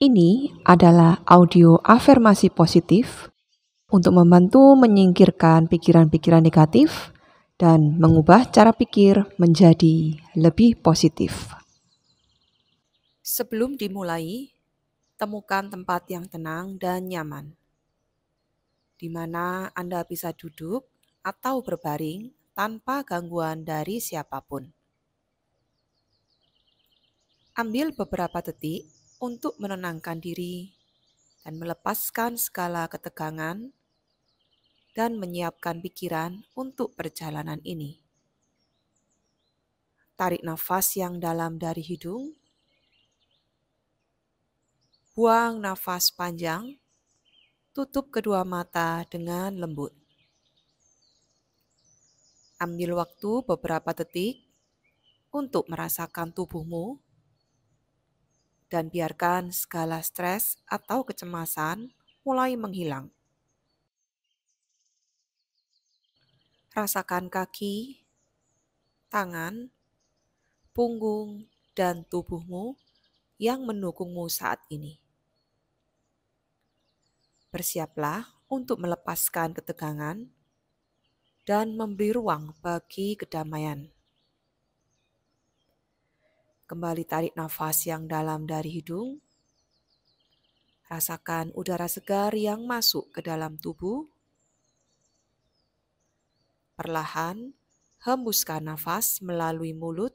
Ini adalah audio afirmasi positif untuk membantu menyingkirkan pikiran-pikiran negatif dan mengubah cara pikir menjadi lebih positif. Sebelum dimulai, temukan tempat yang tenang dan nyaman, di mana Anda bisa duduk atau berbaring tanpa gangguan dari siapapun. Ambil beberapa detik untuk menenangkan diri dan melepaskan segala ketegangan dan menyiapkan pikiran untuk perjalanan ini. Tarik nafas yang dalam dari hidung, buang nafas panjang, tutup kedua mata dengan lembut. Ambil waktu beberapa detik untuk merasakan tubuhmu dan biarkan segala stres atau kecemasan mulai menghilang. Rasakan kaki, tangan, punggung, dan tubuhmu yang mendukungmu saat ini. Bersiaplah untuk melepaskan ketegangan dan memberi ruang bagi kedamaian. Kembali tarik nafas yang dalam dari hidung. Rasakan udara segar yang masuk ke dalam tubuh. Perlahan, hembuskan nafas melalui mulut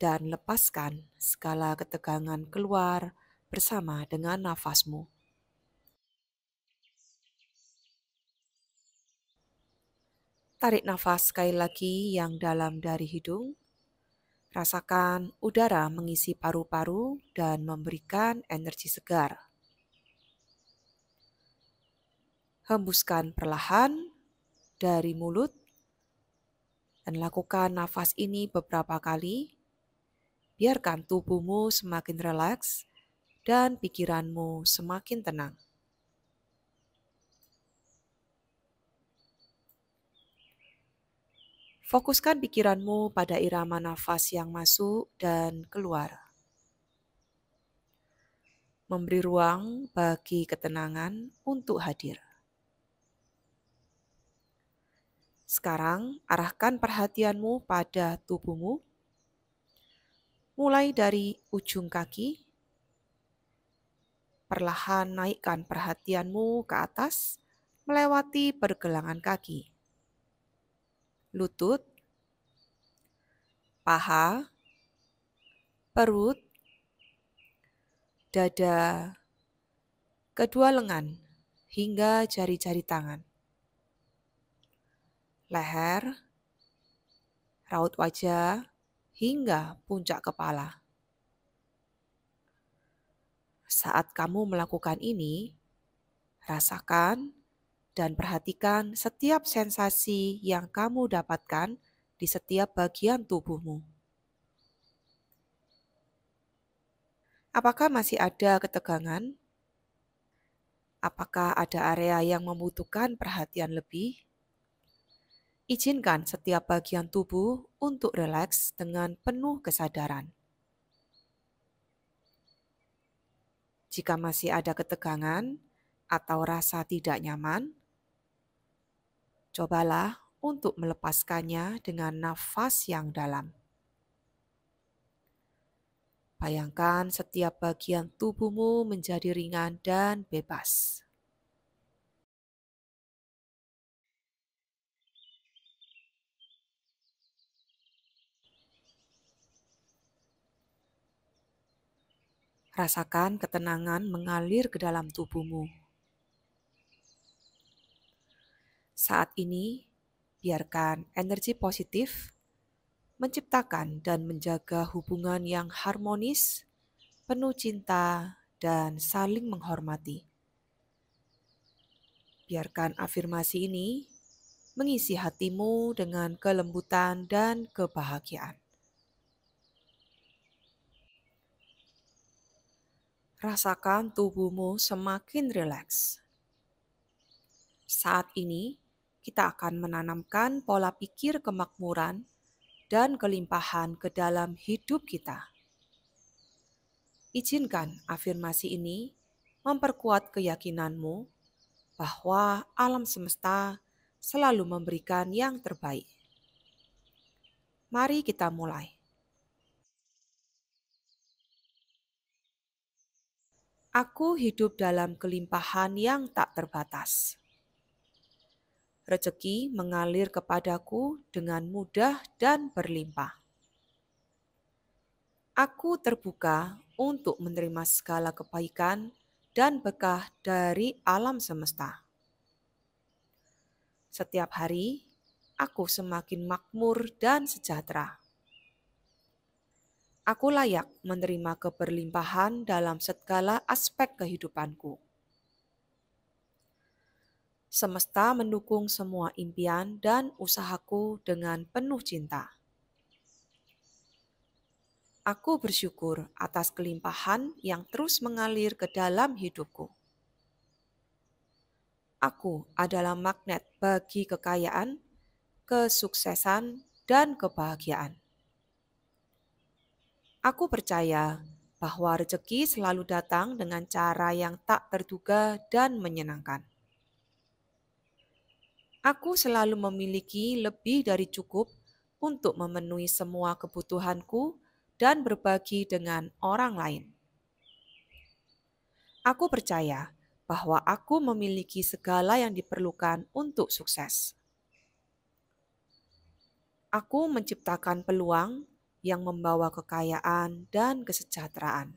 dan lepaskan segala ketegangan keluar bersama dengan nafasmu. Tarik nafas sekali lagi yang dalam dari hidung. Rasakan udara mengisi paru-paru dan memberikan energi segar. Hembuskan perlahan dari mulut dan lakukan nafas ini beberapa kali. Biarkan tubuhmu semakin rileks dan pikiranmu semakin tenang. Fokuskan pikiranmu pada irama nafas yang masuk dan keluar. Memberi ruang bagi ketenangan untuk hadir. Sekarang, arahkan perhatianmu pada tubuhmu, mulai dari ujung kaki. Perlahan naikkan perhatianmu ke atas, melewati pergelangan kaki, lutut, paha, perut, dada, kedua lengan, hingga jari-jari tangan, leher, raut wajah, hingga puncak kepala. Saat kamu melakukan ini, rasakan dan perhatikan setiap sensasi yang kamu dapatkan di setiap bagian tubuhmu. Apakah masih ada ketegangan? Apakah ada area yang membutuhkan perhatian lebih? Izinkan setiap bagian tubuh untuk rileks dengan penuh kesadaran. Jika masih ada ketegangan atau rasa tidak nyaman, cobalah untuk melepaskannya dengan nafas yang dalam. Bayangkan setiap bagian tubuhmu menjadi ringan dan bebas. Rasakan ketenangan mengalir ke dalam tubuhmu. Saat ini, biarkan energi positif menciptakan dan menjaga hubungan yang harmonis, penuh cinta, dan saling menghormati. Biarkan afirmasi ini mengisi hatimu dengan kelembutan dan kebahagiaan. Rasakan tubuhmu semakin rileks. Saat ini, kita akan menanamkan pola pikir kemakmuran dan kelimpahan ke dalam hidup kita. Izinkan afirmasi ini memperkuat keyakinanmu bahwa alam semesta selalu memberikan yang terbaik. Mari kita mulai. Aku hidup dalam kelimpahan yang tak terbatas. Rezeki mengalir kepadaku dengan mudah dan berlimpah. Aku terbuka untuk menerima segala kebaikan dan berkah dari alam semesta. Setiap hari, aku semakin makmur dan sejahtera. Aku layak menerima keberlimpahan dalam segala aspek kehidupanku. Semesta mendukung semua impian dan usahaku dengan penuh cinta. Aku bersyukur atas kelimpahan yang terus mengalir ke dalam hidupku. Aku adalah magnet bagi kekayaan, kesuksesan, dan kebahagiaan. Aku percaya bahwa rezeki selalu datang dengan cara yang tak terduga dan menyenangkan. Aku selalu memiliki lebih dari cukup untuk memenuhi semua kebutuhanku dan berbagi dengan orang lain. Aku percaya bahwa aku memiliki segala yang diperlukan untuk sukses. Aku menciptakan peluang yang membawa kekayaan dan kesejahteraan.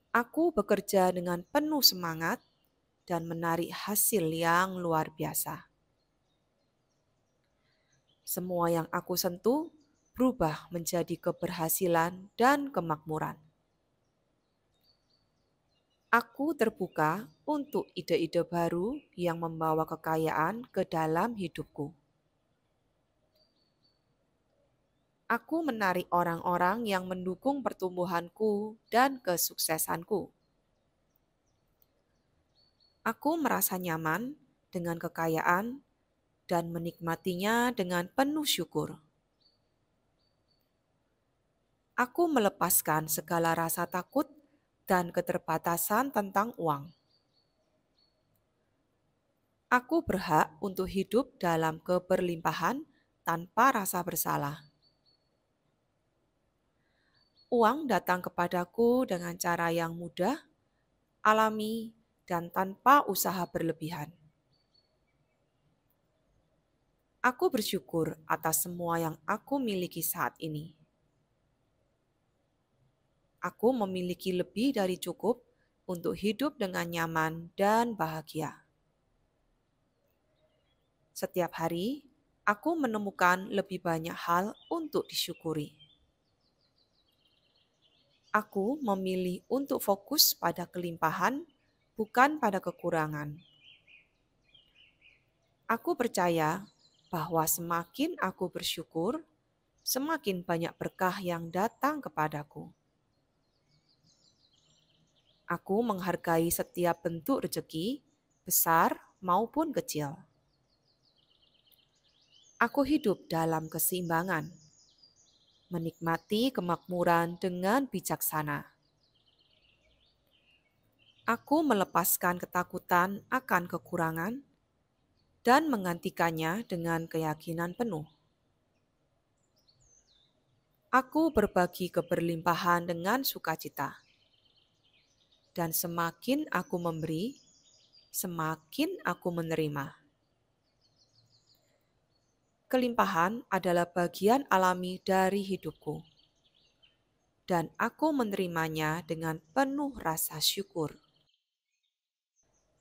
Aku bekerja dengan penuh semangat dan menarik hasil yang luar biasa. Semua yang aku sentuh berubah menjadi keberhasilan dan kemakmuran. Aku terbuka untuk ide-ide baru yang membawa kekayaan ke dalam hidupku. Aku menarik orang-orang yang mendukung pertumbuhanku dan kesuksesanku. Aku merasa nyaman dengan kekayaan dan menikmatinya dengan penuh syukur. Aku melepaskan segala rasa takut dan keterbatasan tentang uang. Aku berhak untuk hidup dalam keberlimpahan tanpa rasa bersalah. Uang datang kepadaku dengan cara yang mudah, alami, dan tanpa usaha berlebihan. Aku bersyukur atas semua yang aku miliki saat ini. Aku memiliki lebih dari cukup untuk hidup dengan nyaman dan bahagia. Setiap hari, aku menemukan lebih banyak hal untuk disyukuri. Aku memilih untuk fokus pada kelimpahan, bukan pada kekurangan. Aku percaya bahwa semakin aku bersyukur, semakin banyak berkah yang datang kepadaku. Aku menghargai setiap bentuk rezeki, besar maupun kecil. Aku hidup dalam keseimbangan, menikmati kemakmuran dengan bijaksana. Aku melepaskan ketakutan akan kekurangan dan menggantikannya dengan keyakinan penuh. Aku berbagi keberlimpahan dengan sukacita. Dan semakin aku memberi, semakin aku menerima. Kelimpahan adalah bagian alami dari hidupku, dan aku menerimanya dengan penuh rasa syukur.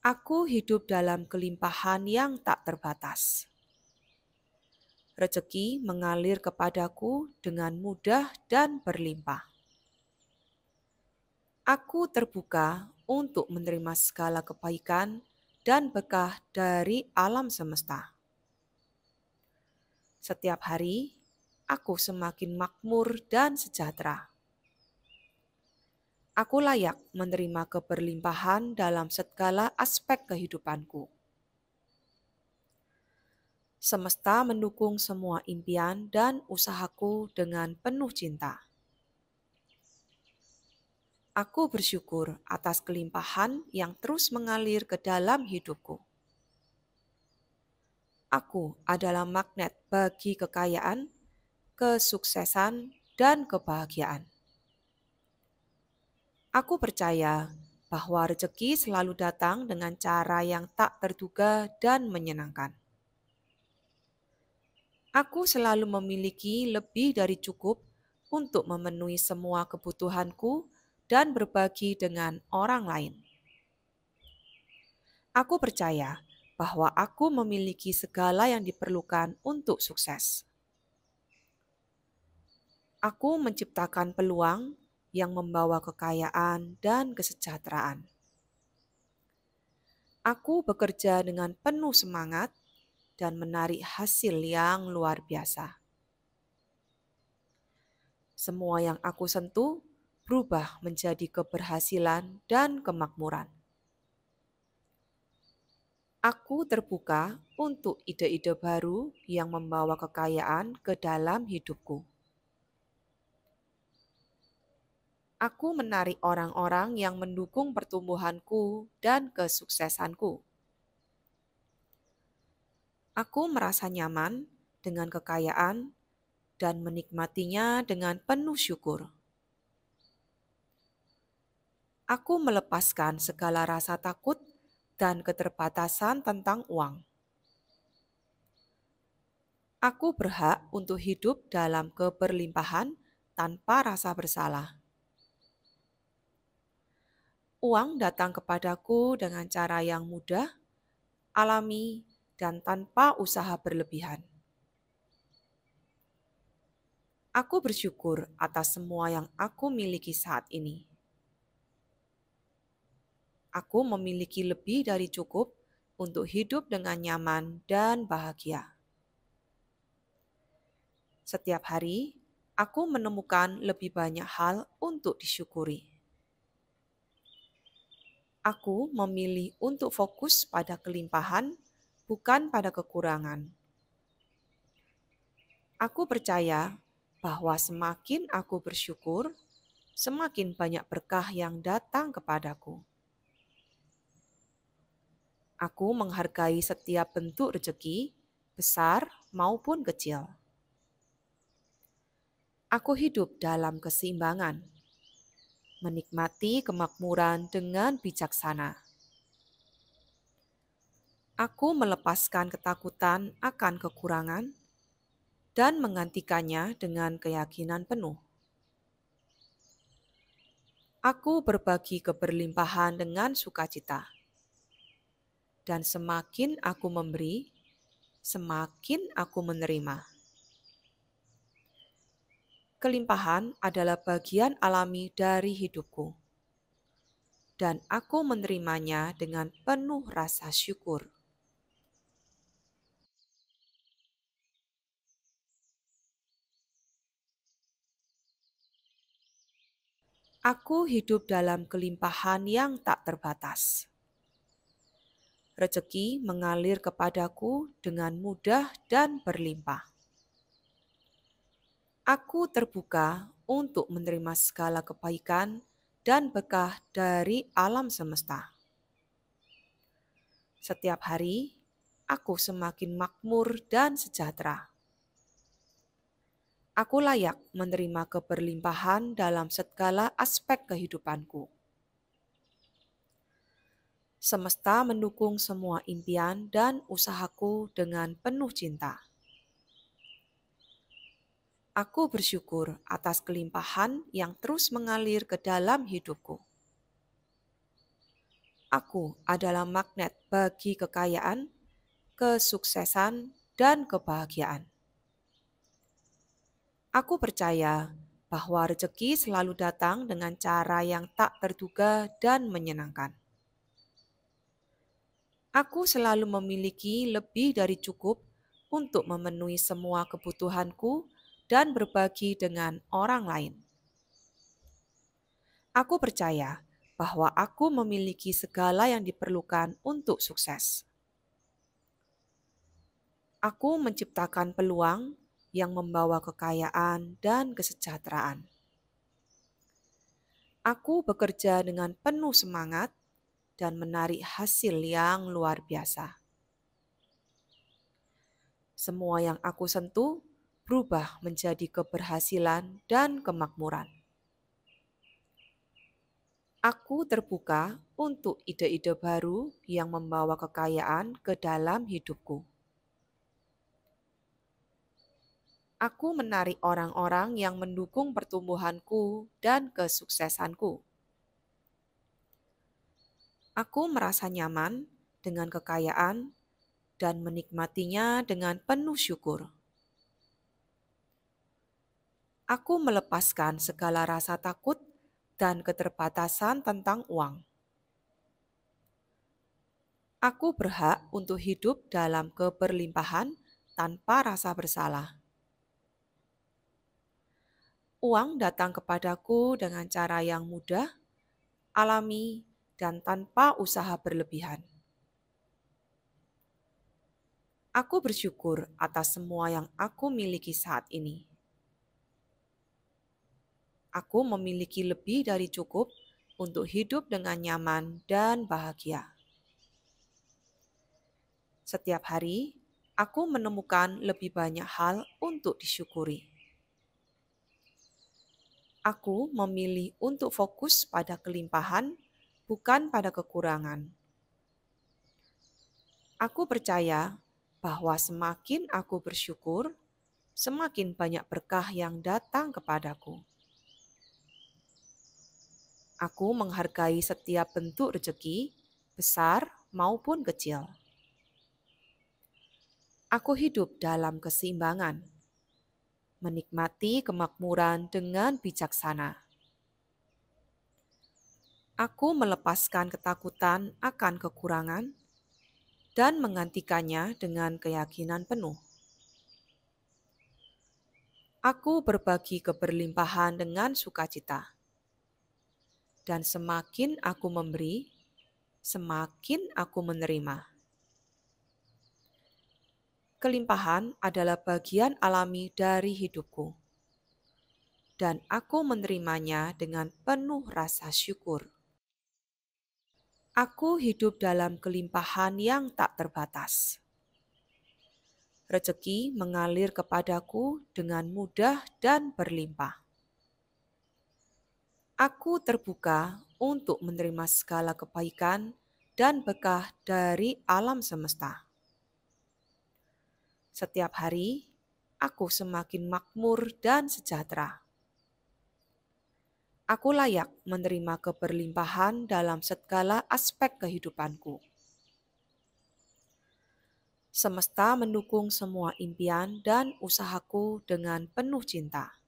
Aku hidup dalam kelimpahan yang tak terbatas. Rezeki mengalir kepadaku dengan mudah dan berlimpah. Aku terbuka untuk menerima segala kebaikan dan berkah dari alam semesta. Setiap hari, aku semakin makmur dan sejahtera. Aku layak menerima keberlimpahan dalam segala aspek kehidupanku. Semesta mendukung semua impian dan usahaku dengan penuh cinta. Aku bersyukur atas kelimpahan yang terus mengalir ke dalam hidupku. Aku adalah magnet bagi kekayaan, kesuksesan, dan kebahagiaan. Aku percaya bahwa rezeki selalu datang dengan cara yang tak terduga dan menyenangkan. Aku selalu memiliki lebih dari cukup untuk memenuhi semua kebutuhanku dan berbagi dengan orang lain. Aku percaya bahwa aku memiliki segala yang diperlukan untuk sukses. Aku menciptakan peluang yang membawa kekayaan dan kesejahteraan. Aku bekerja dengan penuh semangat dan menarik hasil yang luar biasa. Semua yang aku sentuh berubah menjadi keberhasilan dan kemakmuran. Aku terbuka untuk ide-ide baru yang membawa kekayaan ke dalam hidupku. Aku menarik orang-orang yang mendukung pertumbuhanku dan kesuksesanku. Aku merasa nyaman dengan kekayaan dan menikmatinya dengan penuh syukur. Aku melepaskan segala rasa takut dan keterbatasan tentang uang. Aku berhak untuk hidup dalam keberlimpahan tanpa rasa bersalah. Uang datang kepadaku dengan cara yang mudah, alami, dan tanpa usaha berlebihan. Aku bersyukur atas semua yang aku miliki saat ini. Aku memiliki lebih dari cukup untuk hidup dengan nyaman dan bahagia. Setiap hari, aku menemukan lebih banyak hal untuk disyukuri. Aku memilih untuk fokus pada kelimpahan, bukan pada kekurangan. Aku percaya bahwa semakin aku bersyukur, semakin banyak berkah yang datang kepadaku. Aku menghargai setiap bentuk rezeki, besar maupun kecil. Aku hidup dalam keseimbangan, menikmati kemakmuran dengan bijaksana. Aku melepaskan ketakutan akan kekurangan dan menggantikannya dengan keyakinan penuh. Aku berbagi keberlimpahan dengan sukacita. Dan semakin aku memberi, semakin aku menerima. Kelimpahan adalah bagian alami dari hidupku. Dan aku menerimanya dengan penuh rasa syukur. Aku hidup dalam kelimpahan yang tak terbatas. Rezeki mengalir kepadaku dengan mudah dan berlimpah. Aku terbuka untuk menerima segala kebaikan dan berkah dari alam semesta. Setiap hari, aku semakin makmur dan sejahtera. Aku layak menerima keberlimpahan dalam segala aspek kehidupanku. Semesta mendukung semua impian dan usahaku dengan penuh cinta. Aku bersyukur atas kelimpahan yang terus mengalir ke dalam hidupku. Aku adalah magnet bagi kekayaan, kesuksesan, dan kebahagiaan. Aku percaya bahwa rezeki selalu datang dengan cara yang tak terduga dan menyenangkan. Aku selalu memiliki lebih dari cukup untuk memenuhi semua kebutuhanku dan berbagi dengan orang lain. Aku percaya bahwa aku memiliki segala yang diperlukan untuk sukses. Aku menciptakan peluang yang membawa kekayaan dan kesejahteraan. Aku bekerja dengan penuh semangat dan menarik hasil yang luar biasa. Semua yang aku sentuh berubah menjadi keberhasilan dan kemakmuran. Aku terbuka untuk ide-ide baru yang membawa kekayaan ke dalam hidupku. Aku menarik orang-orang yang mendukung pertumbuhanku dan kesuksesanku. Aku merasa nyaman dengan kekayaan dan menikmatinya dengan penuh syukur. Aku melepaskan segala rasa takut dan keterbatasan tentang uang. Aku berhak untuk hidup dalam keberlimpahan tanpa rasa bersalah. Uang datang kepadaku dengan cara yang mudah, alami, dan tanpa usaha berlebihan. Aku bersyukur atas semua yang aku miliki saat ini. Aku memiliki lebih dari cukup untuk hidup dengan nyaman dan bahagia. Setiap hari, aku menemukan lebih banyak hal untuk disyukuri. Aku memilih untuk fokus pada kelimpahan, bukan pada kekurangan. Aku percaya bahwa semakin aku bersyukur, semakin banyak berkah yang datang kepadaku. Aku menghargai setiap bentuk rezeki, besar maupun kecil. Aku hidup dalam keseimbangan, menikmati kemakmuran dengan bijaksana. Aku melepaskan ketakutan akan kekurangan dan menggantikannya dengan keyakinan penuh. Aku berbagi keberlimpahan dengan sukacita. Dan semakin aku memberi, semakin aku menerima. Kelimpahan adalah bagian alami dari hidupku. Dan aku menerimanya dengan penuh rasa syukur. Aku hidup dalam kelimpahan yang tak terbatas. Rezeki mengalir kepadaku dengan mudah dan berlimpah. Aku terbuka untuk menerima segala kebaikan dan berkah dari alam semesta. Setiap hari, aku semakin makmur dan sejahtera. Aku layak menerima keberlimpahan dalam segala aspek kehidupanku. Semesta mendukung semua impian dan usahaku dengan penuh cinta.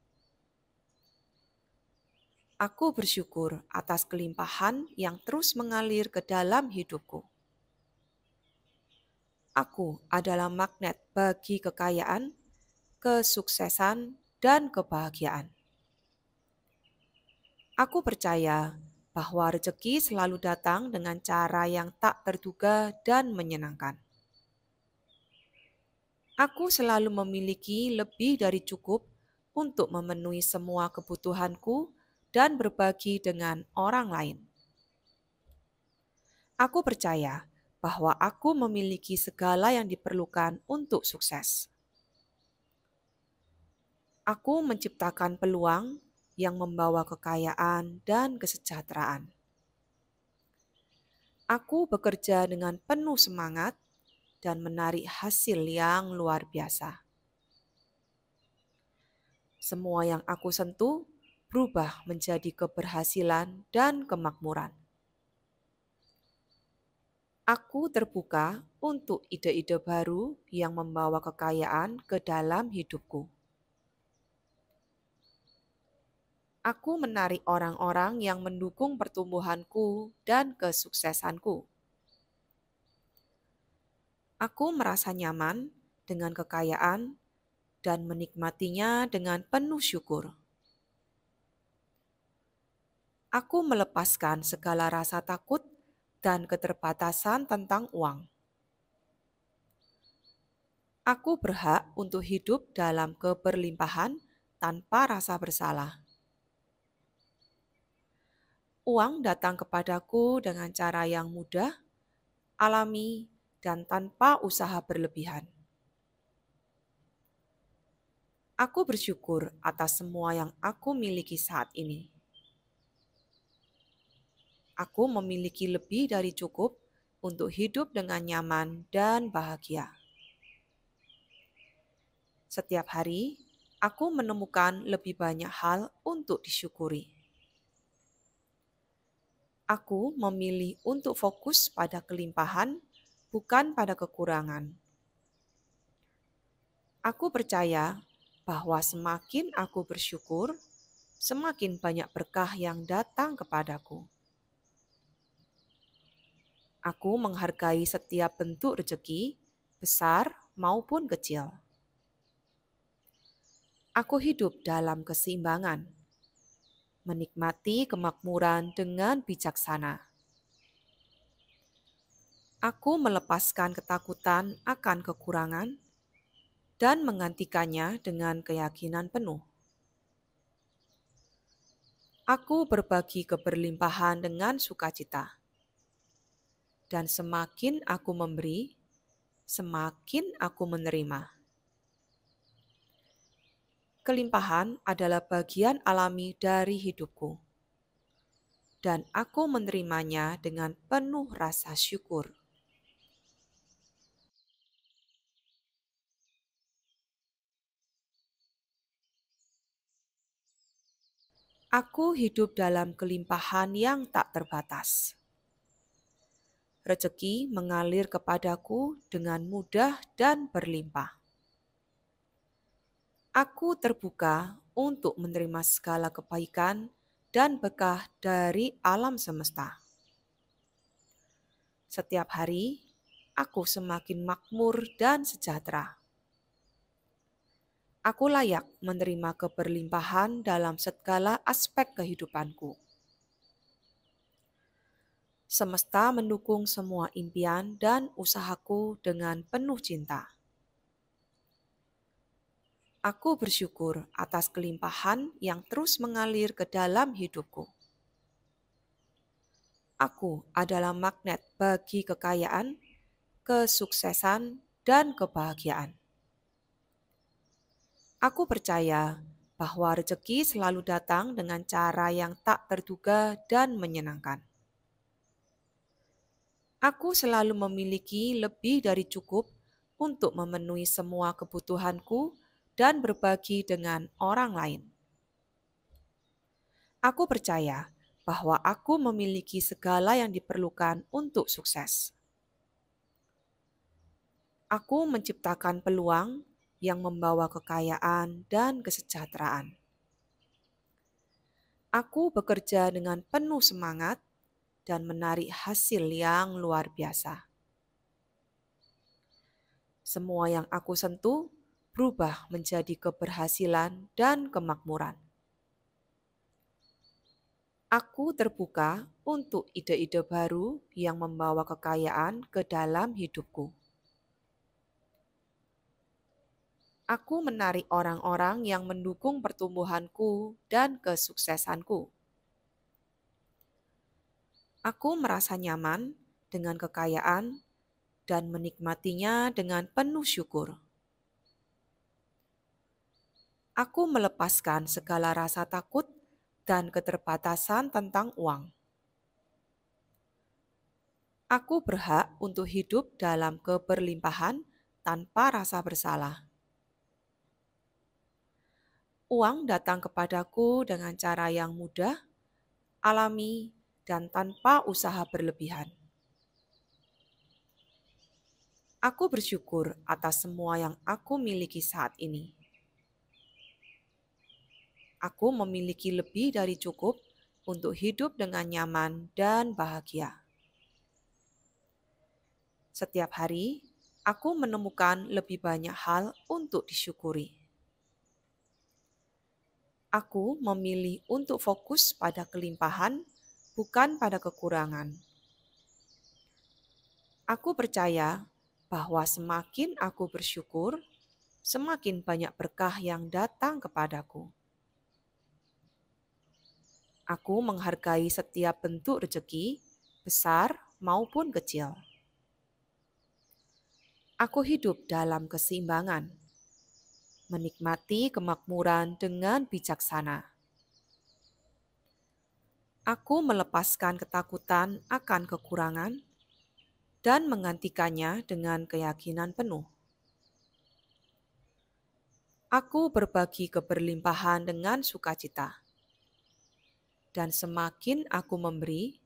Aku bersyukur atas kelimpahan yang terus mengalir ke dalam hidupku. Aku adalah magnet bagi kekayaan, kesuksesan, dan kebahagiaan. Aku percaya bahwa rezeki selalu datang dengan cara yang tak terduga dan menyenangkan. Aku selalu memiliki lebih dari cukup untuk memenuhi semua kebutuhanku dan berbagi dengan orang lain. Aku percaya bahwa aku memiliki segala yang diperlukan untuk sukses. Aku menciptakan peluang yang membawa kekayaan dan kesejahteraan. Aku bekerja dengan penuh semangat dan menarik hasil yang luar biasa. Semua yang aku sentuh berubah menjadi keberhasilan dan kemakmuran. Aku terbuka untuk ide-ide baru yang membawa kekayaan ke dalam hidupku. Aku menarik orang-orang yang mendukung pertumbuhanku dan kesuksesanku. Aku merasa nyaman dengan kekayaan dan menikmatinya dengan penuh syukur. Aku melepaskan segala rasa takut dan keterbatasan tentang uang. Aku berhak untuk hidup dalam keberlimpahan tanpa rasa bersalah. Uang datang kepadaku dengan cara yang mudah, alami, dan tanpa usaha berlebihan. Aku bersyukur atas semua yang aku miliki saat ini. Aku memiliki lebih dari cukup untuk hidup dengan nyaman dan bahagia. Setiap hari, aku menemukan lebih banyak hal untuk disyukuri. Aku memilih untuk fokus pada kelimpahan, bukan pada kekurangan. Aku percaya bahwa semakin aku bersyukur, semakin banyak berkah yang datang kepadaku. Aku menghargai setiap bentuk rezeki, besar maupun kecil. Aku hidup dalam keseimbangan, menikmati kemakmuran dengan bijaksana. Aku melepaskan ketakutan akan kekurangan dan menggantikannya dengan keyakinan penuh. Aku berbagi keberlimpahan dengan sukacita. Dan semakin aku memberi, semakin aku menerima. Kelimpahan adalah bagian alami dari hidupku. Dan aku menerimanya dengan penuh rasa syukur. Aku hidup dalam kelimpahan yang tak terbatas. Rezeki mengalir kepadaku dengan mudah dan berlimpah. Aku terbuka untuk menerima segala kebaikan dan berkah dari alam semesta. Setiap hari, aku semakin makmur dan sejahtera. Aku layak menerima keberlimpahan dalam segala aspek kehidupanku. Semesta mendukung semua impian dan usahaku dengan penuh cinta. Aku bersyukur atas kelimpahan yang terus mengalir ke dalam hidupku. Aku adalah magnet bagi kekayaan, kesuksesan, dan kebahagiaan. Aku percaya bahwa rezeki selalu datang dengan cara yang tak terduga dan menyenangkan. Aku selalu memiliki lebih dari cukup untuk memenuhi semua kebutuhanku dan berbagi dengan orang lain. Aku percaya bahwa aku memiliki segala yang diperlukan untuk sukses. Aku menciptakan peluang yang membawa kekayaan dan kesejahteraan. Aku bekerja dengan penuh semangat dan menarik hasil yang luar biasa. Semua yang aku sentuh berubah menjadi keberhasilan dan kemakmuran. Aku terbuka untuk ide-ide baru yang membawa kekayaan ke dalam hidupku. Aku menarik orang-orang yang mendukung pertumbuhanku dan kesuksesanku. Aku merasa nyaman dengan kekayaan dan menikmatinya dengan penuh syukur. Aku melepaskan segala rasa takut dan keterbatasan tentang uang. Aku berhak untuk hidup dalam keberlimpahan tanpa rasa bersalah. Uang datang kepadaku dengan cara yang mudah, alami, dan tanpa usaha berlebihan. Aku bersyukur atas semua yang aku miliki saat ini. Aku memiliki lebih dari cukup untuk hidup dengan nyaman dan bahagia. Setiap hari, aku menemukan lebih banyak hal untuk disyukuri. Aku memilih untuk fokus pada kelimpahan, bukan pada kekurangan. Aku percaya bahwa semakin aku bersyukur, semakin banyak berkah yang datang kepadaku. Aku menghargai setiap bentuk rezeki, besar maupun kecil. Aku hidup dalam keseimbangan, menikmati kemakmuran dengan bijaksana. Aku melepaskan ketakutan akan kekurangan dan menggantikannya dengan keyakinan penuh. Aku berbagi keberlimpahan dengan sukacita. Dan semakin aku memberi,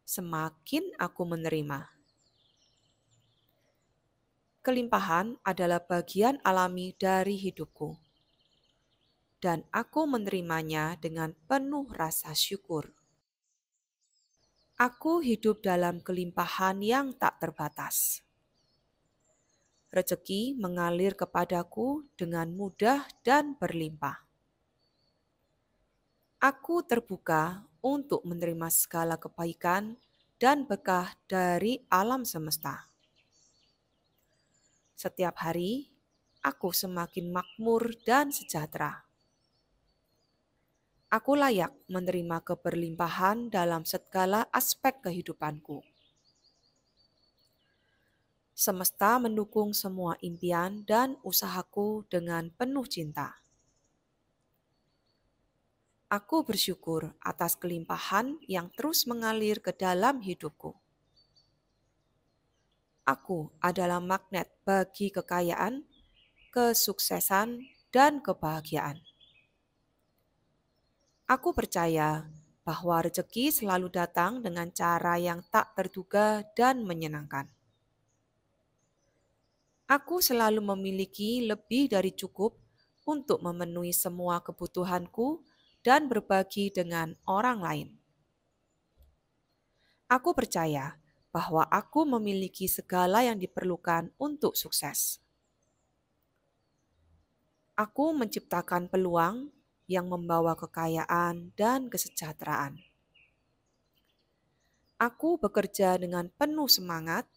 semakin aku menerima. Kelimpahan adalah bagian alami dari hidupku. Dan aku menerimanya dengan penuh rasa syukur. Aku hidup dalam kelimpahan yang tak terbatas. Rezeki mengalir kepadaku dengan mudah dan berlimpah. Aku terbuka untuk menerima segala kebaikan dan berkah dari alam semesta. Setiap hari, aku semakin makmur dan sejahtera. Aku layak menerima keberlimpahan dalam segala aspek kehidupanku. Semesta mendukung semua impian dan usahaku dengan penuh cinta. Aku bersyukur atas kelimpahan yang terus mengalir ke dalam hidupku. Aku adalah magnet bagi kekayaan, kesuksesan, dan kebahagiaan. Aku percaya bahwa rezeki selalu datang dengan cara yang tak terduga dan menyenangkan. Aku selalu memiliki lebih dari cukup untuk memenuhi semua kebutuhanku dan berbagi dengan orang lain. Aku percaya bahwa aku memiliki segala yang diperlukan untuk sukses. Aku menciptakan peluang yang membawa kekayaan dan kesejahteraan. Aku bekerja dengan penuh semangat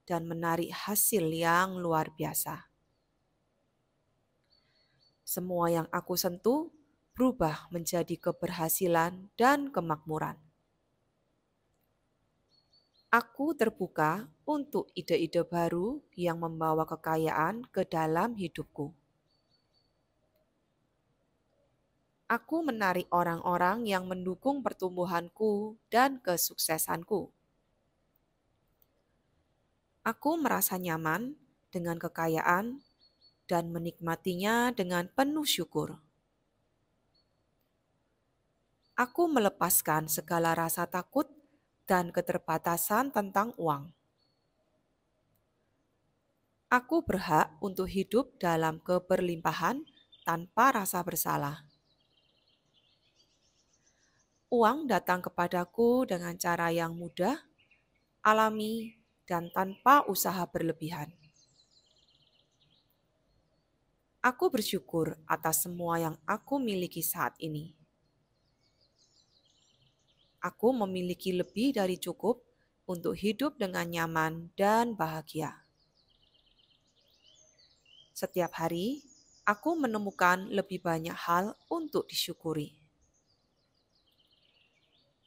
dan menarik hasil yang luar biasa. Semua yang aku sentuh berubah menjadi keberhasilan dan kemakmuran. Aku terbuka untuk ide-ide baru yang membawa kekayaan ke dalam hidupku. Aku menarik orang-orang yang mendukung pertumbuhanku dan kesuksesanku. Aku merasa nyaman dengan kekayaan dan menikmatinya dengan penuh syukur. Aku melepaskan segala rasa takut dan keterbatasan tentang uang. Aku berhak untuk hidup dalam keberlimpahan tanpa rasa bersalah. Uang datang kepadaku dengan cara yang mudah, alami, dan tanpa usaha berlebihan. Aku bersyukur atas semua yang aku miliki saat ini. Aku memiliki lebih dari cukup untuk hidup dengan nyaman dan bahagia. Setiap hari, aku menemukan lebih banyak hal untuk disyukuri.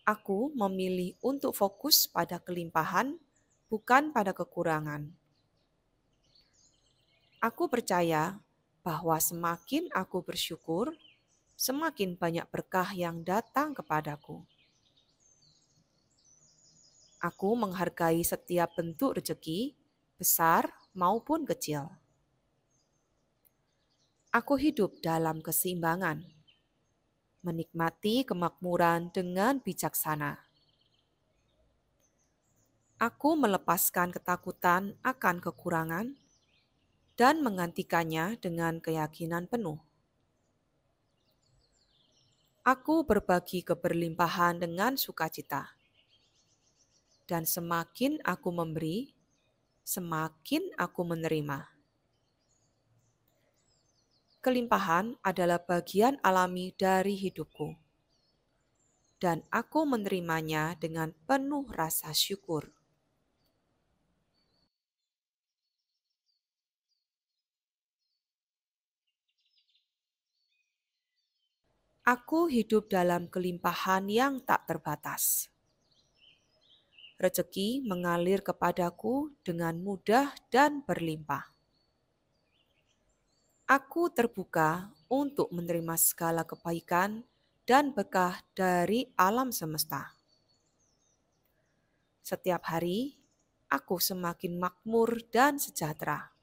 Aku memilih untuk fokus pada kelimpahan, bukan pada kekurangan. Aku percaya bahwa semakin aku bersyukur, semakin banyak berkah yang datang kepadaku. Aku menghargai setiap bentuk rezeki, besar maupun kecil. Aku hidup dalam keseimbangan, menikmati kemakmuran dengan bijaksana. Aku melepaskan ketakutan akan kekurangan dan menggantikannya dengan keyakinan penuh. Aku berbagi keberlimpahan dengan sukacita. Dan semakin aku memberi, semakin aku menerima. Kelimpahan adalah bagian alami dari hidupku, dan aku menerimanya dengan penuh rasa syukur. Aku hidup dalam kelimpahan yang tak terbatas. Rezeki mengalir kepadaku dengan mudah dan berlimpah. Aku terbuka untuk menerima segala kebaikan dan berkah dari alam semesta. Setiap hari, aku semakin makmur dan sejahtera.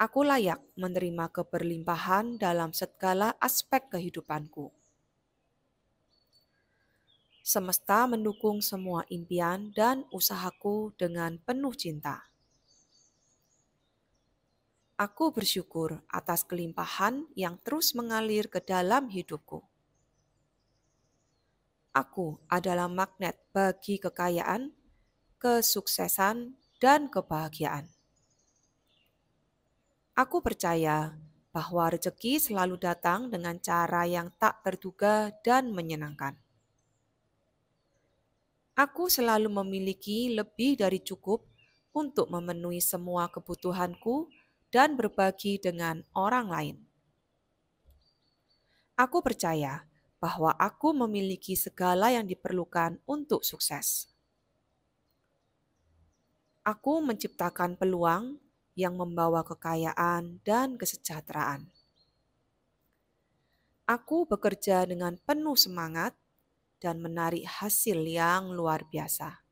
Aku layak menerima keberlimpahan dalam segala aspek kehidupanku. Semesta mendukung semua impian dan usahaku dengan penuh cinta. Aku bersyukur atas kelimpahan yang terus mengalir ke dalam hidupku. Aku adalah magnet bagi kekayaan, kesuksesan, dan kebahagiaan. Aku percaya bahwa rezeki selalu datang dengan cara yang tak terduga dan menyenangkan. Aku selalu memiliki lebih dari cukup untuk memenuhi semua kebutuhanku dan berbagi dengan orang lain. Aku percaya bahwa aku memiliki segala yang diperlukan untuk sukses. Aku menciptakan peluang yang membawa kekayaan dan kesejahteraan. Aku bekerja dengan penuh semangat dan menarik hasil yang luar biasa.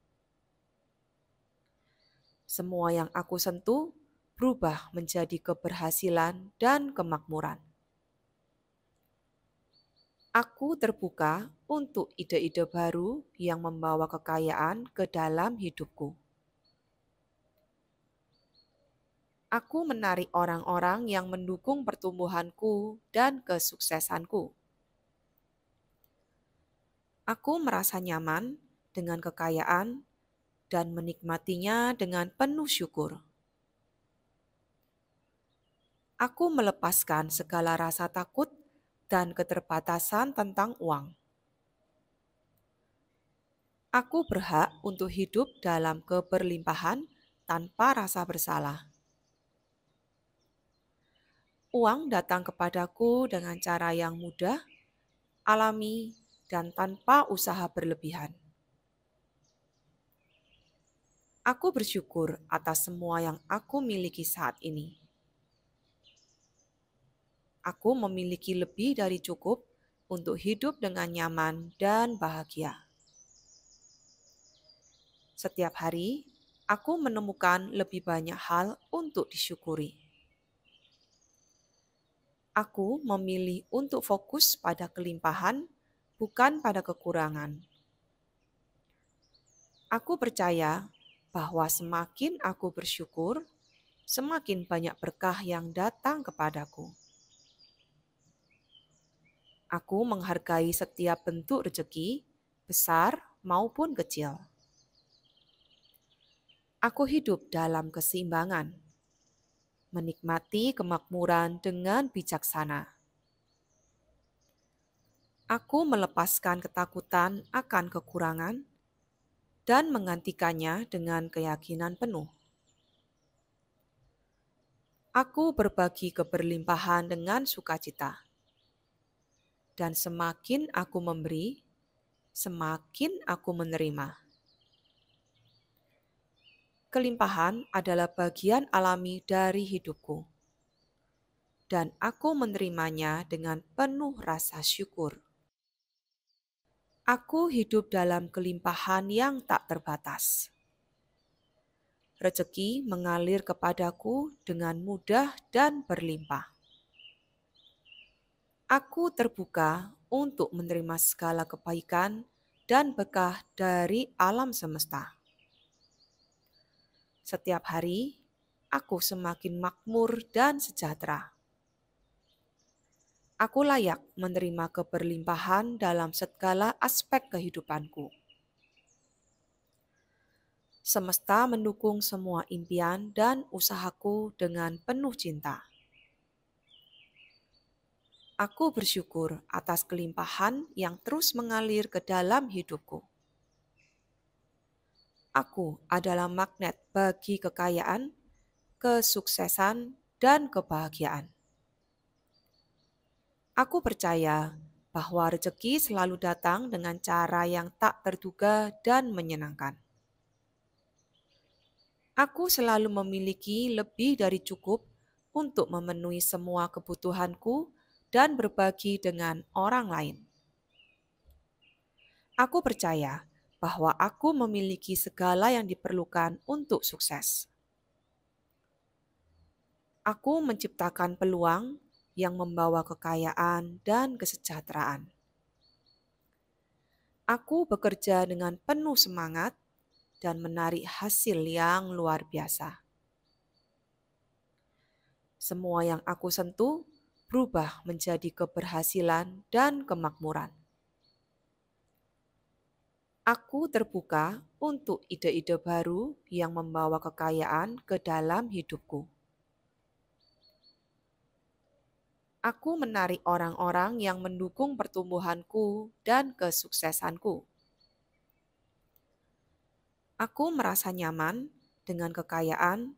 Semua yang aku sentuh berubah menjadi keberhasilan dan kemakmuran. Aku terbuka untuk ide-ide baru yang membawa kekayaan ke dalam hidupku. Aku menarik orang-orang yang mendukung pertumbuhanku dan kesuksesanku. Aku merasa nyaman dengan kekayaan dan menikmatinya dengan penuh syukur. Aku melepaskan segala rasa takut dan keterbatasan tentang uang. Aku berhak untuk hidup dalam keberlimpahan tanpa rasa bersalah. Uang datang kepadaku dengan cara yang mudah, alami, dan tanpa usaha berlebihan. Aku bersyukur atas semua yang aku miliki saat ini. Aku memiliki lebih dari cukup untuk hidup dengan nyaman dan bahagia. Setiap hari, aku menemukan lebih banyak hal untuk disyukuri. Aku memilih untuk fokus pada kelimpahan, bukan pada kekurangan. Aku percaya bahwa semakin aku bersyukur, semakin banyak berkah yang datang kepadaku. Aku menghargai setiap bentuk rezeki, besar maupun kecil. Aku hidup dalam keseimbangan, menikmati kemakmuran dengan bijaksana. Aku melepaskan ketakutan akan kekurangan dan menggantikannya dengan keyakinan penuh. Aku berbagi keberlimpahan dengan sukacita. Dan semakin aku memberi, semakin aku menerima. Kelimpahan adalah bagian alami dari hidupku. Dan aku menerimanya dengan penuh rasa syukur. Aku hidup dalam kelimpahan yang tak terbatas. Rezeki mengalir kepadaku dengan mudah dan berlimpah. Aku terbuka untuk menerima segala kebaikan dan berkah dari alam semesta. Setiap hari, aku semakin makmur dan sejahtera. Aku layak menerima keberlimpahan dalam segala aspek kehidupanku. Semesta mendukung semua impian dan usahaku dengan penuh cinta. Aku bersyukur atas kelimpahan yang terus mengalir ke dalam hidupku. Aku adalah magnet bagi kekayaan, kesuksesan, dan kebahagiaan. Aku percaya bahwa rezeki selalu datang dengan cara yang tak terduga dan menyenangkan. Aku selalu memiliki lebih dari cukup untuk memenuhi semua kebutuhanku dan berbagi dengan orang lain. Aku percaya bahwa aku memiliki segala yang diperlukan untuk sukses. Aku menciptakan peluang yang membawa kekayaan dan kesejahteraan. Aku bekerja dengan penuh semangat dan menarik hasil yang luar biasa. Semua yang aku sentuh berubah menjadi keberhasilan dan kemakmuran. Aku terbuka untuk ide-ide baru yang membawa kekayaan ke dalam hidupku. Aku menarik orang-orang yang mendukung pertumbuhanku dan kesuksesanku. Aku merasa nyaman dengan kekayaan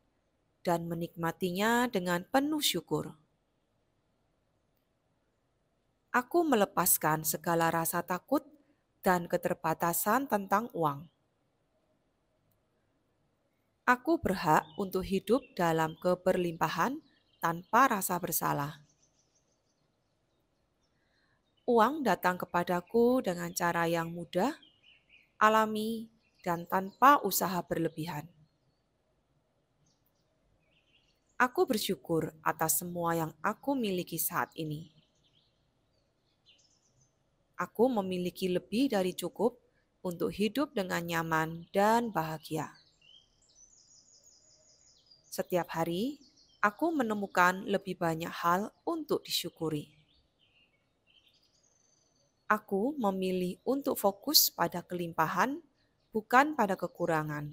dan menikmatinya dengan penuh syukur. Aku melepaskan segala rasa takut dan keterbatasan tentang uang. Aku berhak untuk hidup dalam keberlimpahan tanpa rasa bersalah. Uang datang kepadaku dengan cara yang mudah, alami, dan tanpa usaha berlebihan. Aku bersyukur atas semua yang aku miliki saat ini. Aku memiliki lebih dari cukup untuk hidup dengan nyaman dan bahagia. Setiap hari, aku menemukan lebih banyak hal untuk disyukuri. Aku memilih untuk fokus pada kelimpahan, bukan pada kekurangan.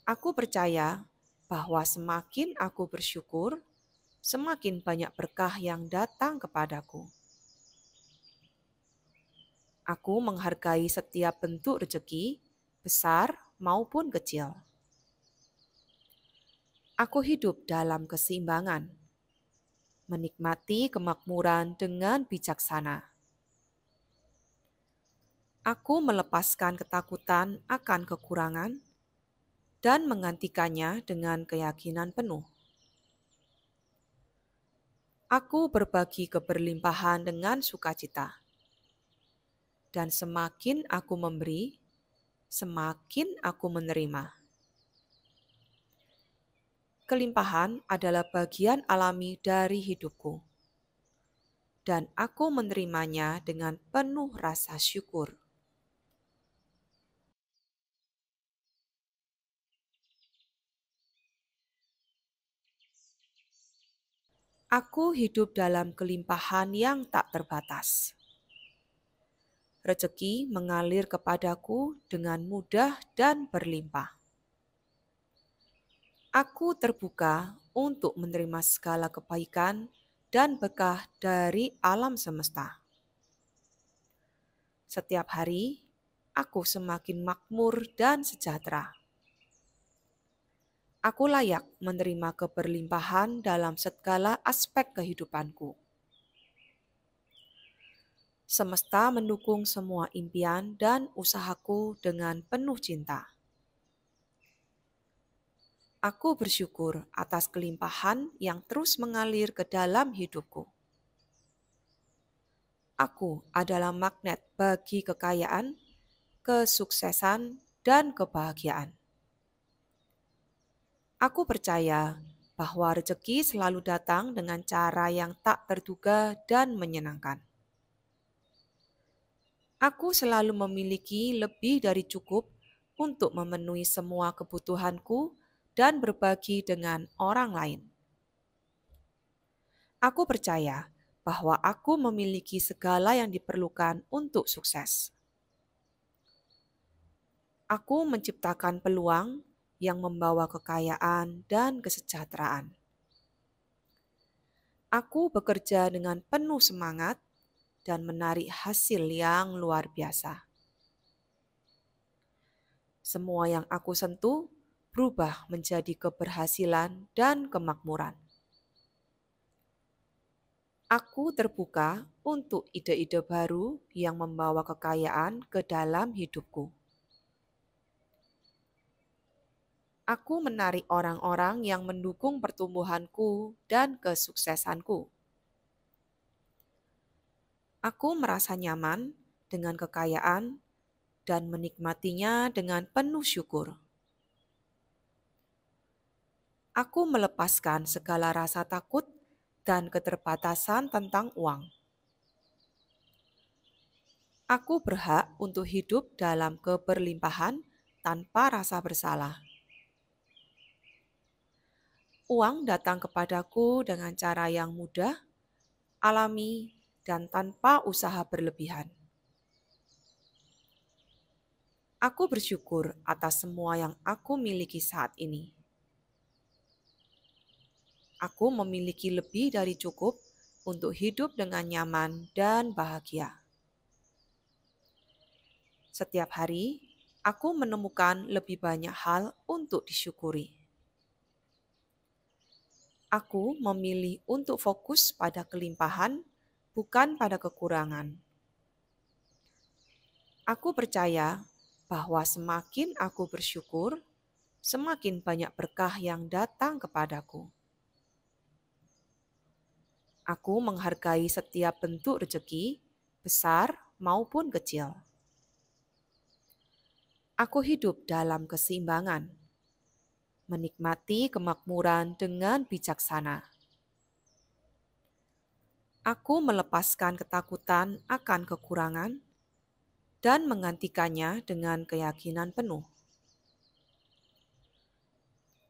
Aku percaya bahwa semakin aku bersyukur, semakin banyak berkah yang datang kepadaku. Aku menghargai setiap bentuk rezeki, besar maupun kecil. Aku hidup dalam keseimbangan, menikmati kemakmuran dengan bijaksana. Aku melepaskan ketakutan akan kekurangan dan menggantikannya dengan keyakinan penuh. Aku berbagi keberlimpahan dengan sukacita. Dan semakin aku memberi, semakin aku menerima. Kelimpahan adalah bagian alami dari hidupku. Dan aku menerimanya dengan penuh rasa syukur. Aku hidup dalam kelimpahan yang tak terbatas. Rezeki mengalir kepadaku dengan mudah dan berlimpah. Aku terbuka untuk menerima segala kebaikan dan berkah dari alam semesta. Setiap hari, aku semakin makmur dan sejahtera. Aku layak menerima keberlimpahan dalam segala aspek kehidupanku. Semesta mendukung semua impian dan usahaku dengan penuh cinta. Aku bersyukur atas kelimpahan yang terus mengalir ke dalam hidupku. Aku adalah magnet bagi kekayaan, kesuksesan, dan kebahagiaan. Aku percaya bahwa rezeki selalu datang dengan cara yang tak terduga dan menyenangkan. Aku selalu memiliki lebih dari cukup untuk memenuhi semua kebutuhanku dan berbagi dengan orang lain. Aku percaya bahwa aku memiliki segala yang diperlukan untuk sukses. Aku menciptakan peluang yang membawa kekayaan dan kesejahteraan. Aku bekerja dengan penuh semangat dan menarik hasil yang luar biasa. Semua yang aku sentuh berubah menjadi keberhasilan dan kemakmuran. Aku terbuka untuk ide-ide baru yang membawa kekayaan ke dalam hidupku. Aku menarik orang-orang yang mendukung pertumbuhanku dan kesuksesanku. Aku merasa nyaman dengan kekayaan dan menikmatinya dengan penuh syukur. Aku melepaskan segala rasa takut dan keterbatasan tentang uang. Aku berhak untuk hidup dalam keberlimpahan tanpa rasa bersalah. Uang datang kepadaku dengan cara yang mudah, alami, dan tanpa usaha berlebihan. Aku bersyukur atas semua yang aku miliki saat ini. Aku memiliki lebih dari cukup untuk hidup dengan nyaman dan bahagia. Setiap hari, aku menemukan lebih banyak hal untuk disyukuri. Aku memilih untuk fokus pada kelimpahan, bukan pada kekurangan. Aku percaya bahwa semakin aku bersyukur, semakin banyak berkah yang datang kepadaku. Aku menghargai setiap bentuk rezeki, besar maupun kecil. Aku hidup dalam keseimbangan, menikmati kemakmuran dengan bijaksana. Aku melepaskan ketakutan akan kekurangan dan menggantikannya dengan keyakinan penuh.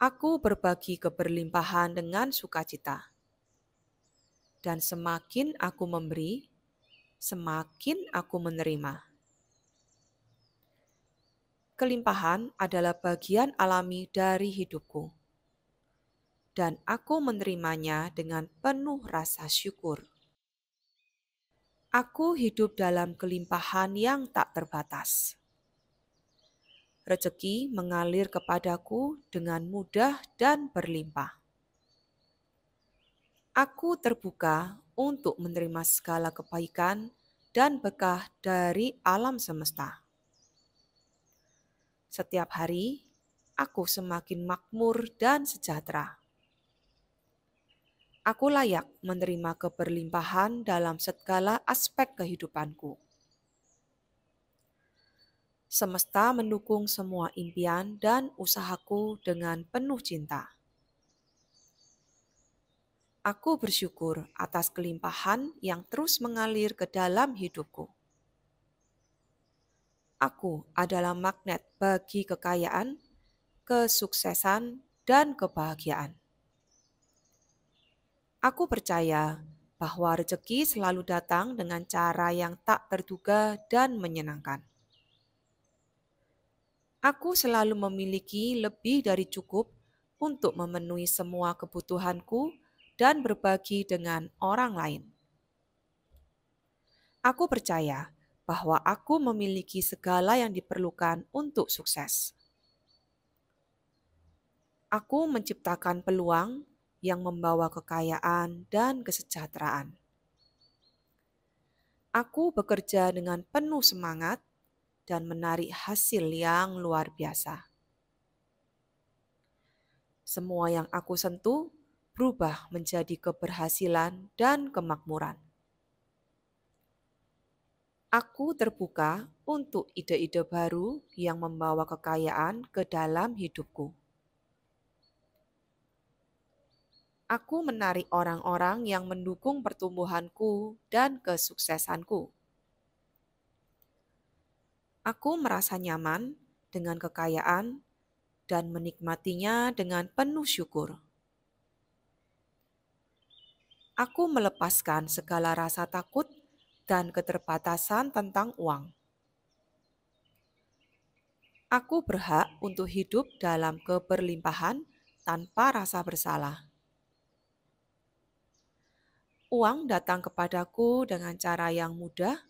Aku berbagi keberlimpahan dengan sukacita. Dan semakin aku memberi, semakin aku menerima. Kelimpahan adalah bagian alami dari hidupku. Dan aku menerimanya dengan penuh rasa syukur. Aku hidup dalam kelimpahan yang tak terbatas. Rezeki mengalir kepadaku dengan mudah dan berlimpah. Aku terbuka untuk menerima segala kebaikan dan berkah dari alam semesta. Setiap hari, aku semakin makmur dan sejahtera. Aku layak menerima keberlimpahan dalam segala aspek kehidupanku. Semesta mendukung semua impian dan usahaku dengan penuh cinta. Aku bersyukur atas kelimpahan yang terus mengalir ke dalam hidupku. Aku adalah magnet bagi kekayaan, kesuksesan, dan kebahagiaan. Aku percaya bahwa rezeki selalu datang dengan cara yang tak terduga dan menyenangkan. Aku selalu memiliki lebih dari cukup untuk memenuhi semua kebutuhanku dan berbagi dengan orang lain. Aku percaya bahwa aku memiliki segala yang diperlukan untuk sukses. Aku menciptakan peluang yang membawa kekayaan dan kesejahteraan. Aku bekerja dengan penuh semangat dan menarik hasil yang luar biasa. Semua yang aku sentuh berubah menjadi keberhasilan dan kemakmuran. Aku terbuka untuk ide-ide baru yang membawa kekayaan ke dalam hidupku. Aku menarik orang-orang yang mendukung pertumbuhanku dan kesuksesanku. Aku merasa nyaman dengan kekayaan dan menikmatinya dengan penuh syukur. Aku melepaskan segala rasa takut dan keterbatasan tentang uang. Aku berhak untuk hidup dalam keberlimpahan tanpa rasa bersalah. Uang datang kepadaku dengan cara yang mudah,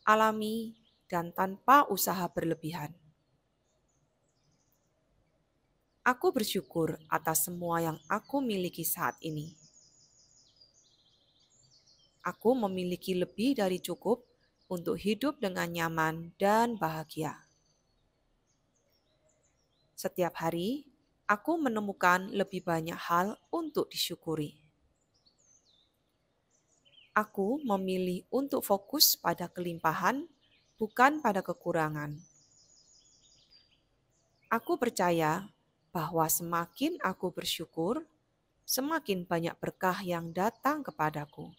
alami, dan tanpa usaha berlebihan. Aku bersyukur atas semua yang aku miliki saat ini. Aku memiliki lebih dari cukup untuk hidup dengan nyaman dan bahagia. Setiap hari, aku menemukan lebih banyak hal untuk disyukuri. Aku memilih untuk fokus pada kelimpahan, bukan pada kekurangan. Aku percaya bahwa semakin aku bersyukur, semakin banyak berkah yang datang kepadaku.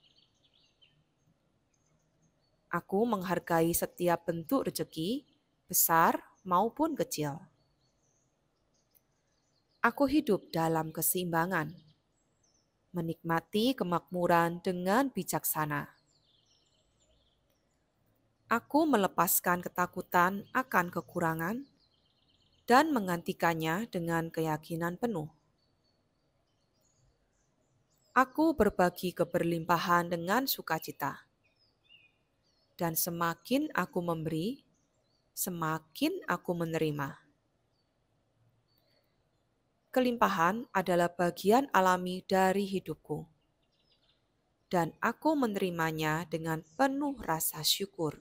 Aku menghargai setiap bentuk rezeki, besar maupun kecil. Aku hidup dalam keseimbangan, menikmati kemakmuran dengan bijaksana. Aku melepaskan ketakutan akan kekurangan dan menggantikannya dengan keyakinan penuh. Aku berbagi keberlimpahan dengan sukacita. Dan semakin aku memberi, semakin aku menerima. Kelimpahan adalah bagian alami dari hidupku. Dan aku menerimanya dengan penuh rasa syukur.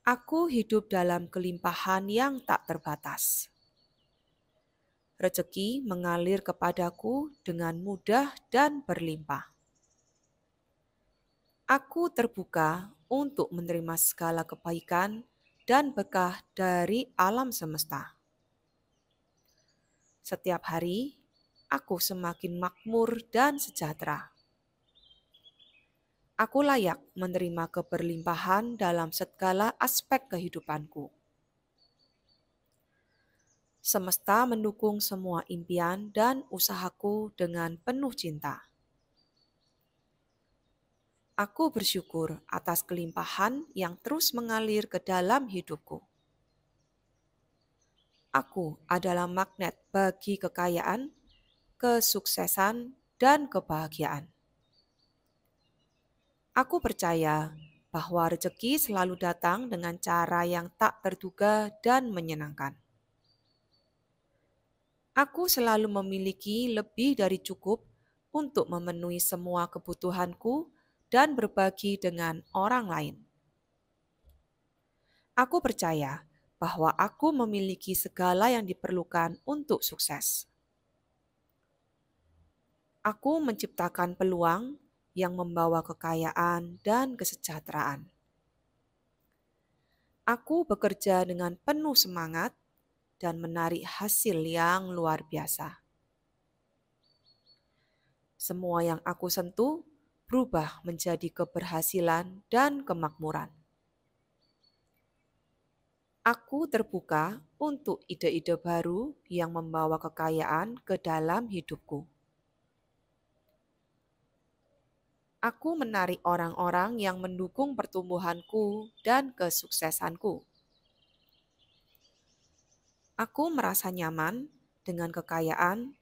Aku hidup dalam kelimpahan yang tak terbatas. Rezeki mengalir kepadaku dengan mudah dan berlimpah. Aku terbuka untuk menerima segala kebaikan dan berkah dari alam semesta. Setiap hari, aku semakin makmur dan sejahtera. Aku layak menerima keberlimpahan dalam segala aspek kehidupanku. Semesta mendukung semua impian dan usahaku dengan penuh cinta. Aku bersyukur atas kelimpahan yang terus mengalir ke dalam hidupku. Aku adalah magnet bagi kekayaan, kesuksesan, dan kebahagiaan. Aku percaya bahwa rezeki selalu datang dengan cara yang tak terduga dan menyenangkan. Aku selalu memiliki lebih dari cukup untuk memenuhi semua kebutuhanku dan berbagi dengan orang lain. Aku percaya bahwa aku memiliki segala yang diperlukan untuk sukses. Aku menciptakan peluang yang membawa kekayaan dan kesejahteraan. Aku bekerja dengan penuh semangat dan menarik hasil yang luar biasa. Semua yang aku sentuh berubah menjadi keberhasilan dan kemakmuran. Aku terbuka untuk ide-ide baru yang membawa kekayaan ke dalam hidupku. Aku menarik orang-orang yang mendukung pertumbuhanku dan kesuksesanku. Aku merasa nyaman dengan kekayaan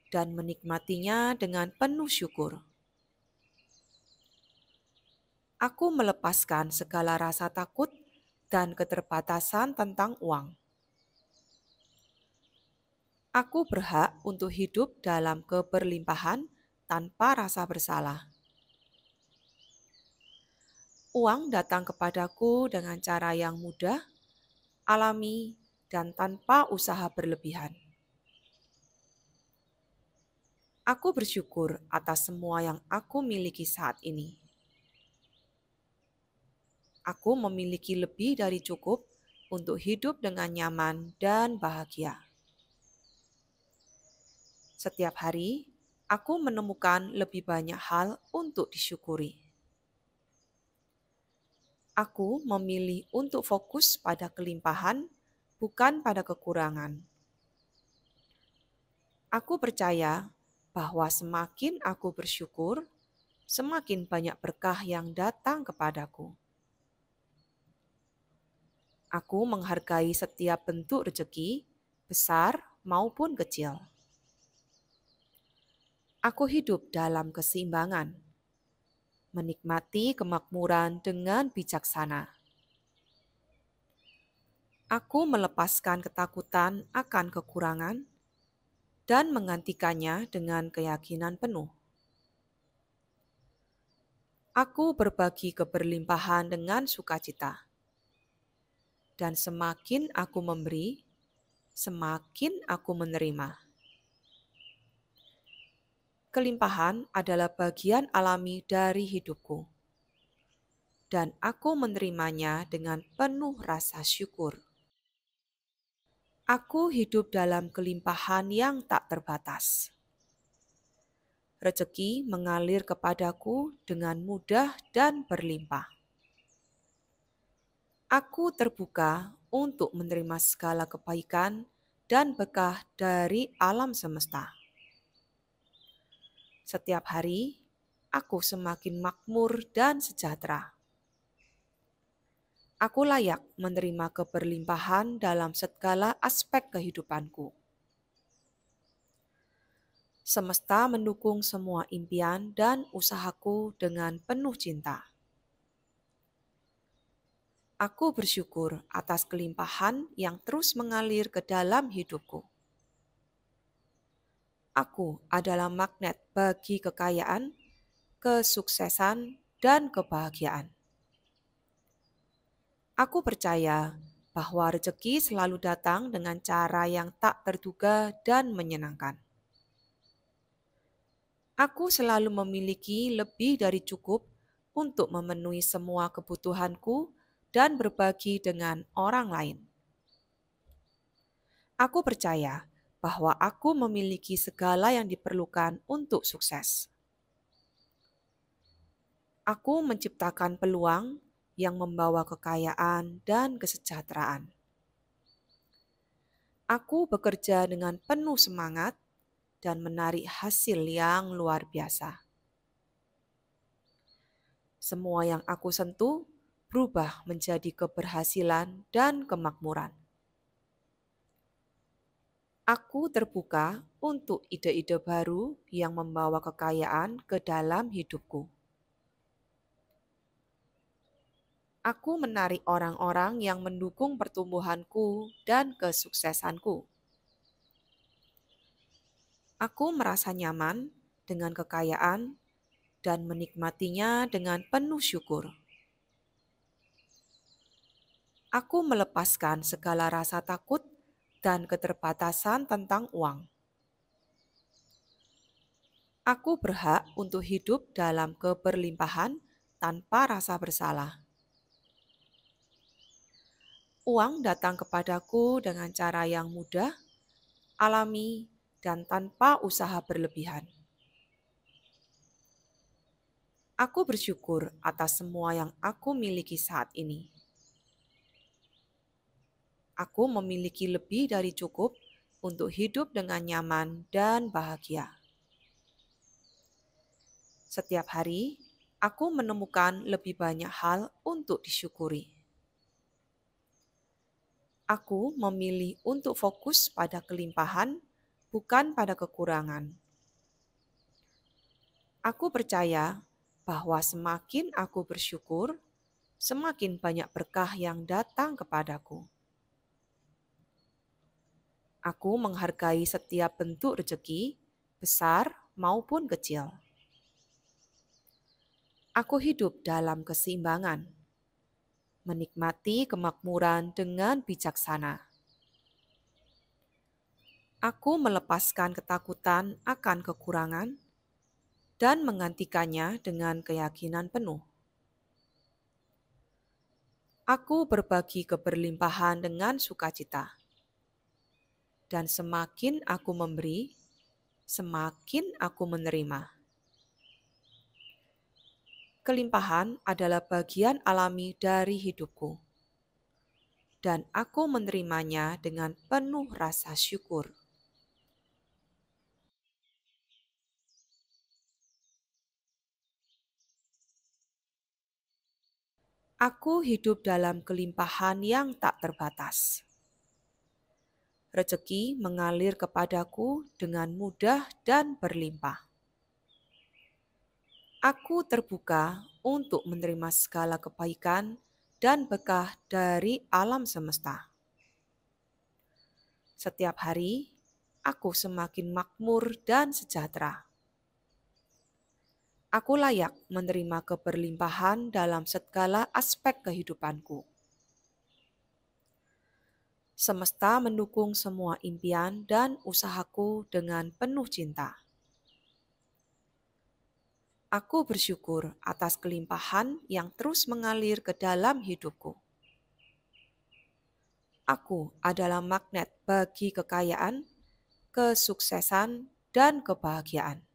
dan menikmatinya dengan penuh syukur. Aku melepaskan segala rasa takut dan keterbatasan tentang uang. Aku berhak untuk hidup dalam keberlimpahan tanpa rasa bersalah. Uang datang kepadaku dengan cara yang mudah, alami, dan tanpa usaha berlebihan. Aku bersyukur atas semua yang aku miliki saat ini. Aku memiliki lebih dari cukup untuk hidup dengan nyaman dan bahagia. Setiap hari, aku menemukan lebih banyak hal untuk disyukuri. Aku memilih untuk fokus pada kelimpahan, bukan pada kekurangan. Aku percaya bahwa semakin aku bersyukur, semakin banyak berkah yang datang kepadaku. Aku menghargai setiap bentuk rezeki, besar maupun kecil. Aku hidup dalam keseimbangan, menikmati kemakmuran dengan bijaksana. Aku melepaskan ketakutan akan kekurangan dan menggantikannya dengan keyakinan penuh. Aku berbagi keberlimpahan dengan sukacita. Dan semakin aku memberi, semakin aku menerima. Kelimpahan adalah bagian alami dari hidupku. Dan aku menerimanya dengan penuh rasa syukur. Aku hidup dalam kelimpahan yang tak terbatas. Rezeki mengalir kepadaku dengan mudah dan berlimpah. Aku terbuka untuk menerima segala kebaikan dan berkah dari alam semesta. Setiap hari, aku semakin makmur dan sejahtera. Aku layak menerima keberlimpahan dalam segala aspek kehidupanku. Semesta mendukung semua impian dan usahaku dengan penuh cinta. Aku bersyukur atas kelimpahan yang terus mengalir ke dalam hidupku. Aku adalah magnet bagi kekayaan, kesuksesan, dan kebahagiaan. Aku percaya bahwa rezeki selalu datang dengan cara yang tak terduga dan menyenangkan. Aku selalu memiliki lebih dari cukup untuk memenuhi semua kebutuhanku dan berbagi dengan orang lain. Aku percaya bahwa aku memiliki segala yang diperlukan untuk sukses. Aku menciptakan peluang yang membawa kekayaan dan kesejahteraan. Aku bekerja dengan penuh semangat dan menarik hasil yang luar biasa. Semua yang aku sentuh berubah menjadi keberhasilan dan kemakmuran. Aku terbuka untuk ide-ide baru yang membawa kekayaan ke dalam hidupku. Aku menarik orang-orang yang mendukung pertumbuhanku dan kesuksesanku. Aku merasa nyaman dengan kekayaan dan menikmatinya dengan penuh syukur. Aku melepaskan segala rasa takut dan keterbatasan tentang uang. Aku berhak untuk hidup dalam keberlimpahan tanpa rasa bersalah. Uang datang kepadaku dengan cara yang mudah, alami, dan tanpa usaha berlebihan. Aku bersyukur atas semua yang aku miliki saat ini. Aku memiliki lebih dari cukup untuk hidup dengan nyaman dan bahagia. Setiap hari, aku menemukan lebih banyak hal untuk disyukuri. Aku memilih untuk fokus pada kelimpahan, bukan pada kekurangan. Aku percaya bahwa semakin aku bersyukur, semakin banyak berkah yang datang kepadaku. Aku menghargai setiap bentuk rezeki, besar maupun kecil. Aku hidup dalam keseimbangan, menikmati kemakmuran dengan bijaksana. Aku melepaskan ketakutan akan kekurangan dan menggantikannya dengan keyakinan penuh. Aku berbagi keberlimpahan dengan sukacita. Dan semakin aku memberi, semakin aku menerima. Kelimpahan adalah bagian alami dari hidupku. Dan aku menerimanya dengan penuh rasa syukur. Aku hidup dalam kelimpahan yang tak terbatas. Rezeki mengalir kepadaku dengan mudah dan berlimpah. Aku terbuka untuk menerima segala kebaikan dan berkah dari alam semesta. Setiap hari, aku semakin makmur dan sejahtera. Aku layak menerima keberlimpahan dalam segala aspek kehidupanku. Semesta mendukung semua impian dan usahaku dengan penuh cinta. Aku bersyukur atas kelimpahan yang terus mengalir ke dalam hidupku. Aku adalah magnet bagi kekayaan, kesuksesan, dan kebahagiaan.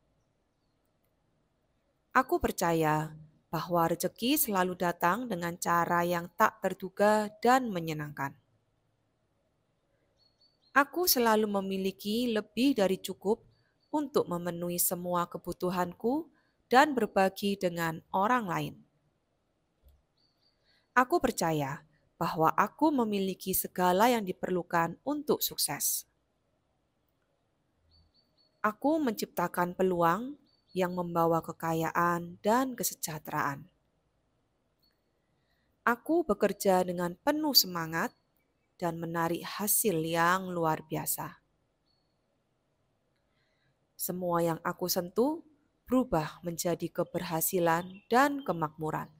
Aku percaya bahwa rezeki selalu datang dengan cara yang tak terduga dan menyenangkan. Aku selalu memiliki lebih dari cukup untuk memenuhi semua kebutuhanku dan berbagi dengan orang lain. Aku percaya bahwa aku memiliki segala yang diperlukan untuk sukses. Aku menciptakan peluang yang membawa kekayaan dan kesejahteraan. Aku bekerja dengan penuh semangat dan menarik hasil yang luar biasa. Semua yang aku sentuh berubah menjadi keberhasilan dan kemakmuran.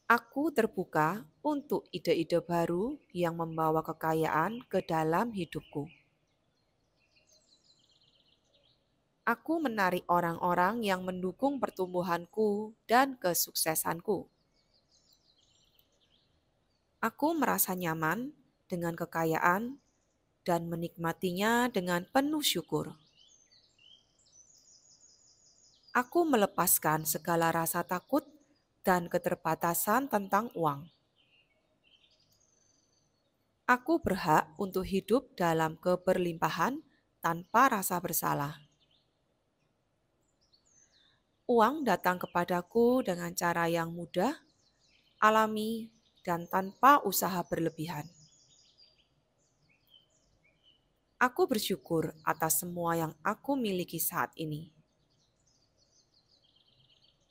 Aku terbuka untuk ide-ide baru yang membawa kekayaan ke dalam hidupku. Aku menarik orang-orang yang mendukung pertumbuhanku dan kesuksesanku. Aku merasa nyaman dengan kekayaan dan menikmatinya dengan penuh syukur. Aku melepaskan segala rasa takut dan keterbatasan tentang uang. Aku berhak untuk hidup dalam keberlimpahan tanpa rasa bersalah. Uang datang kepadaku dengan cara yang mudah, alami, dan tanpa usaha berlebihan. Aku bersyukur atas semua yang aku miliki saat ini.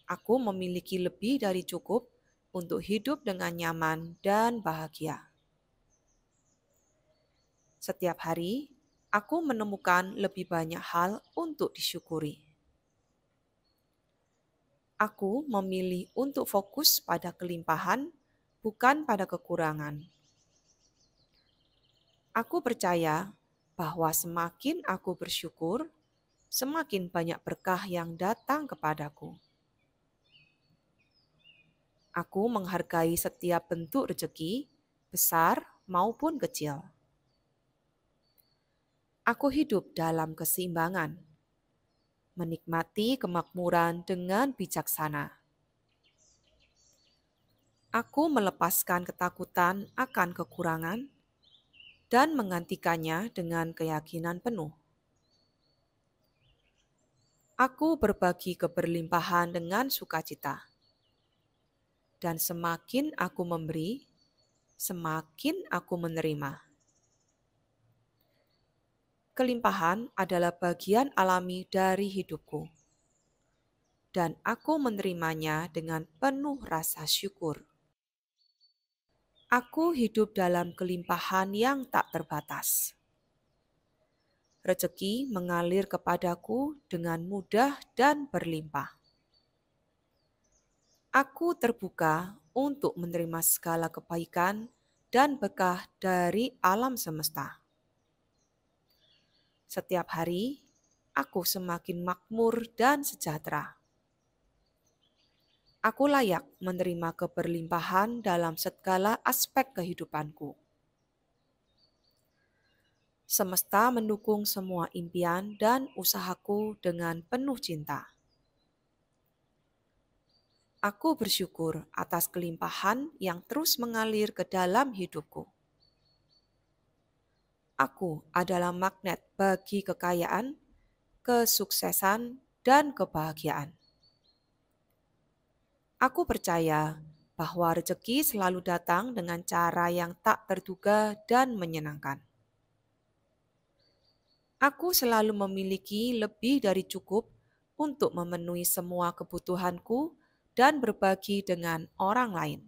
Aku memiliki lebih dari cukup untuk hidup dengan nyaman dan bahagia. Setiap hari, aku menemukan lebih banyak hal untuk disyukuri. Aku memilih untuk fokus pada kelimpahan, bukan pada kekurangan. Aku percaya bahwa semakin aku bersyukur, semakin banyak berkah yang datang kepadaku. Aku menghargai setiap bentuk rezeki, besar maupun kecil. Aku hidup dalam keseimbangan, menikmati kemakmuran dengan bijaksana. Aku melepaskan ketakutan akan kekurangan dan menggantikannya dengan keyakinan penuh. Aku berbagi keberlimpahan dengan sukacita. Dan semakin aku memberi, semakin aku menerima. Kelimpahan adalah bagian alami dari hidupku. Dan aku menerimanya dengan penuh rasa syukur. Aku hidup dalam kelimpahan yang tak terbatas. Rezeki mengalir kepadaku dengan mudah dan berlimpah. Aku terbuka untuk menerima segala kebaikan dan berkah dari alam semesta. Setiap hari, aku semakin makmur dan sejahtera. Aku layak menerima keberlimpahan dalam segala aspek kehidupanku. Semesta mendukung semua impian dan usahaku dengan penuh cinta. Aku bersyukur atas kelimpahan yang terus mengalir ke dalam hidupku. Aku adalah magnet bagi kekayaan, kesuksesan, dan kebahagiaan. Aku percaya bahwa rezeki selalu datang dengan cara yang tak terduga dan menyenangkan. Aku selalu memiliki lebih dari cukup untuk memenuhi semua kebutuhanku dan berbagi dengan orang lain.